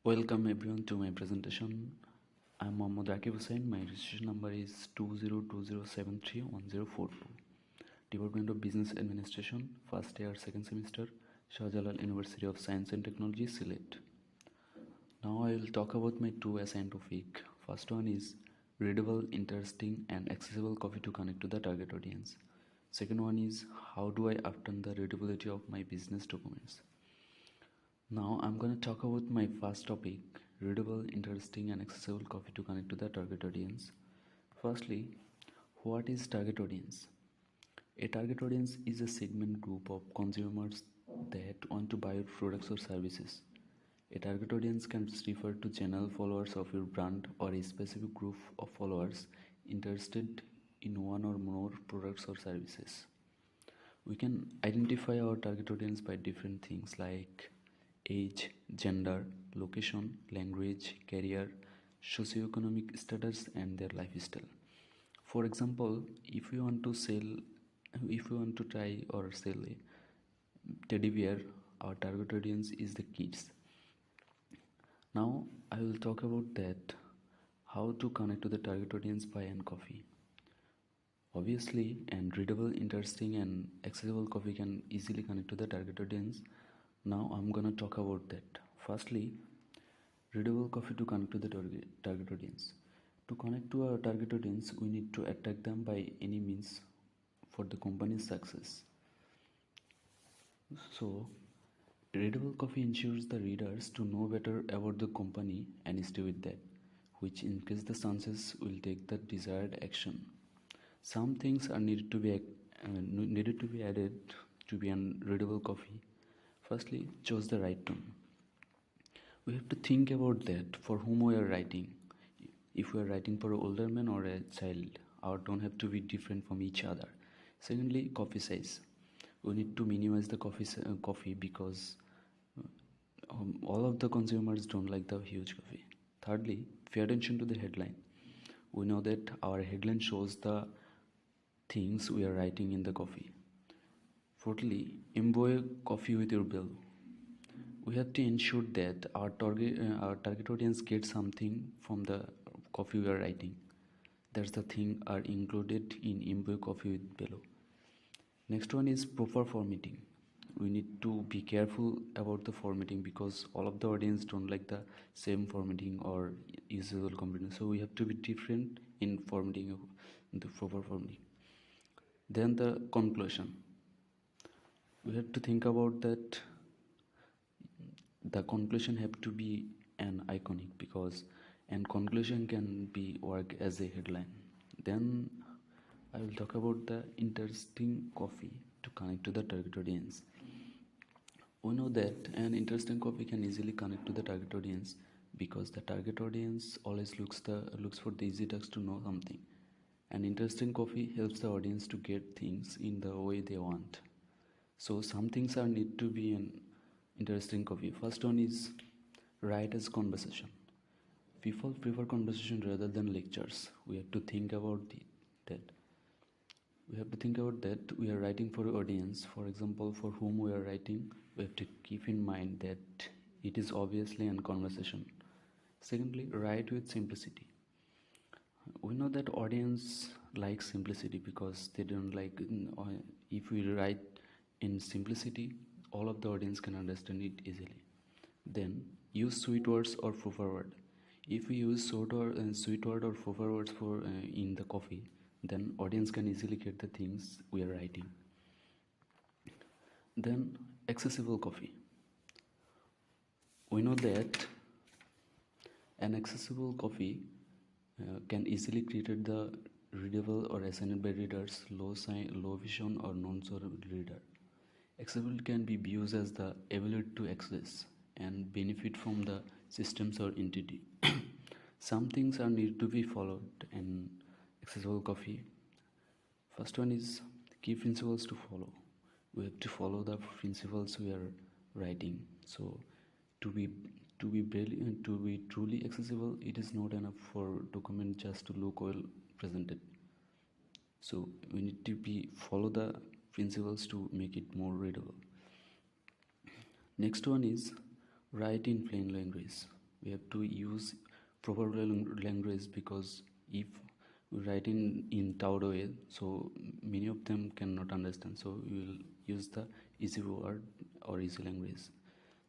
Welcome everyone to my presentation. I'm Hossain. My registration number is 2020731042. Department of Business Administration, first year, second semester, Shahjalal University of Science and Technology, Sylhet. Now I will talk about my two assigned topic. First one is readable, interesting, and accessible copy to connect to the target audience. Second one is how do I upturn the readability of my business documents. Now I'm going to talk about my first topic, readable, interesting, and accessible copy to connect to the target audience. Firstly, what is target audience? A target audience is a segment group of consumers that want to buy your products or services. A target audience can refer to general followers of your brand or a specific group of followers interested in one or more products or services. We can identify our target audience by different things like age, gender, location, language, career, socioeconomic status, and their lifestyle. For example, if you want to try or sell a teddy bear, our target audience is the kids. Now I will talk about that how to connect to the target audience by an copy. Obviously, and readable, interesting, and accessible copy can easily connect to the target audience. Now I'm gonna talk about that. Firstly, readable copy to connect to the target audience. To connect to our target audience, we need to attract them by any means for the company's success. So, readable copy ensures the readers to know better about the company and stay with that, which increase the chances will take the desired action. Some things are needed to be added to be an readable copy. Firstly, choose the right tone. We have to think about that for whom we are writing. If we are writing for an older man or a child, our tone have to be different from each other. Secondly, copy size. We need to minimize the copy because all of the consumers don't like the huge copy. Thirdly, pay attention to the headline. We know that our headline shows the things we are writing in the copy. Fourthly, embody copy with your bill. We have to ensure that our target audience gets something from the copy we are writing. That's the thing are included in embody copy with below. Next one is proper formatting. We need to be careful about the formatting because all of the audience don't like the same formatting or usable combination. So we have to be different in formatting of the proper formatting. Then the conclusion. We have to think about that the conclusion have to be an iconic because and conclusion can be work as a headline. Then I will talk about the interesting copy to connect to the target audience. We know that an interesting copy can easily connect to the target audience because the target audience always looks for the easy text to know something. An interesting copy helps the audience to get things in the way they want. So some things are need to be an interesting copy. First one is write as conversation. People prefer conversation rather than lectures. We have to think about that. We have to think about that we are writing for an audience. For example, for whom we are writing, we have to keep in mind that it is obviously a conversation. Secondly, write with simplicity. We know that audience likes simplicity because they don't like if we write in simplicity, all of the audience can understand it easily. Then use sweet words or proper word. If we use sweet word or proper words for in the copy, then audience can easily get the things we are writing. Then accessible copy. We know that an accessible copy can easily create the readable or assigned by readers, low vision or non-visual reader. Accessibility can be used as the ability to access and benefit from the systems or entity. Some things are need to be followed in accessible copy. First one is key principles to follow. We have to follow the principles we are writing. So to be truly accessible, it is not enough for document just to look well presented. So we need to follow the principles to make it more readable. Next one is write in plain language. we have to use proper language, because if we write in Taudo way, so many of them cannot understand, so we will use the easy word or easy language.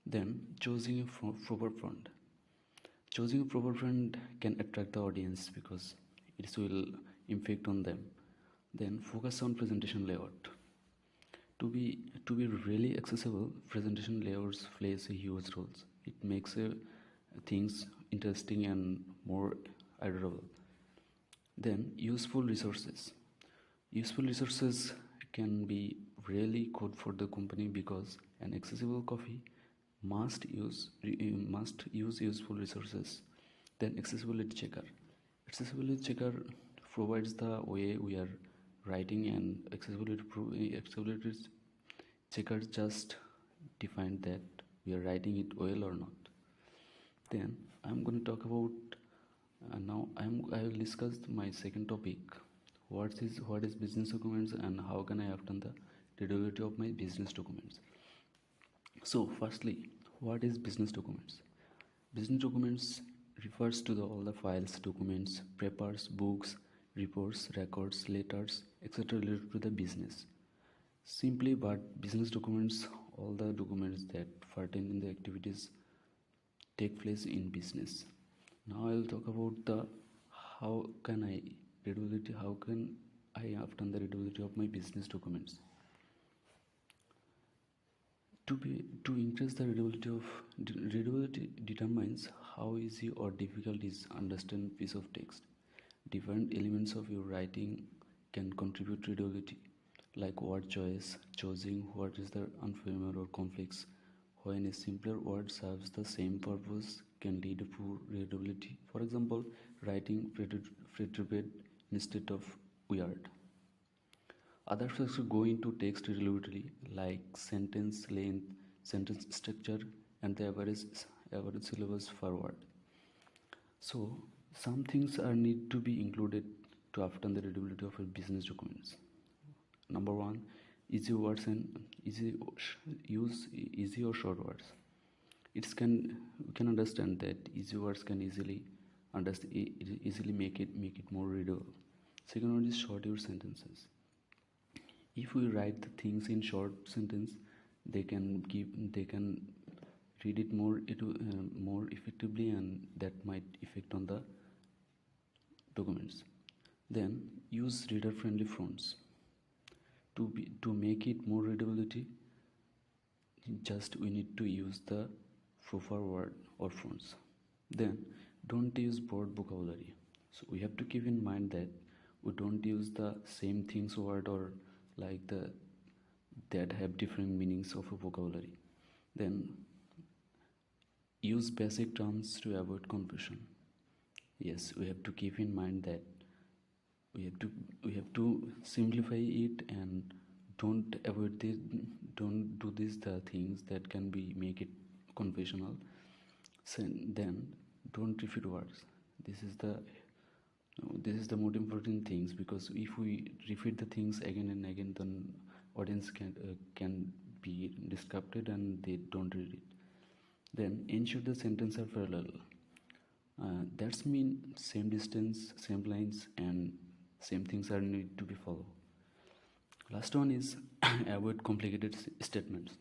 Then choosing a proper font. Choosing a proper font can attract the audience because it will impact on them. Then focus on presentation layout. To be really accessible, presentation layouts plays a huge role. It makes things interesting and more adorable. Then useful resources. Useful resources can be really good for the company, because an accessible coffee must use useful resources. Then accessibility checker. Accessibility checker provides the way we are writing, and accessibility checker just define that we are writing it well or not. Then I'm going to talk about now I will discuss my second topic. What is business documents, and how can I obtain the readability of my business documents? So firstly, what is business documents? Business documents refers to all the files, documents, papers, books, reports, records, letters, etc. related to the business. Simply, but business documents, all the documents that pertain in the activities take place in business. Now I will talk about how can I obtain the readability of my business documents. To increase the readability determines how easy or difficult is understand piece of text. Different elements of your writing can contribute to readability, like word choice, choosing what is the unfamiliar or complex. When a simpler word serves the same purpose can lead to readability. For example, writing pretrepid instead of weird. Other factors go into text readability, like sentence length, sentence structure, and the average syllables per word. So some things are need to be included to obtain the readability of a business documents. Number one, easy words and easy or short words. We can understand that easy words can easily make it more readable. Second one is short use sentences. If we write the things in short sentence, they can read it more effectively, and that might affect on the documents. Then use reader friendly fonts. To make it more readability, we need to use the proper word or fonts. Then don't use broad vocabulary. So we have to keep in mind that we don't use the same things word or like that have different meanings of a vocabulary. Then use basic terms to avoid confusion. Yes, we have to keep in mind that we have to simplify it, and don't do these the things that can make it conventional. Then don't repeat words. This is the most important things, because if we repeat the things again and again, then audience can be disrupted and they don't read it. Then ensure the sentences are parallel. That's mean same distance, same lines, and same things are need to be followed. Last one is avoid complicated statements.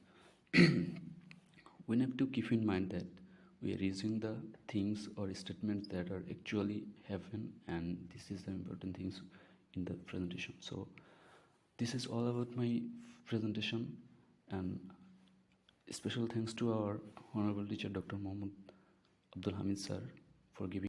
We have to keep in mind that we are using the things or statements that are actually happen, and this is the important things in the presentation. So this is all about my presentation, and special thanks to our honorable teacher Dr. Mohammad Abdul Hamid sir for giving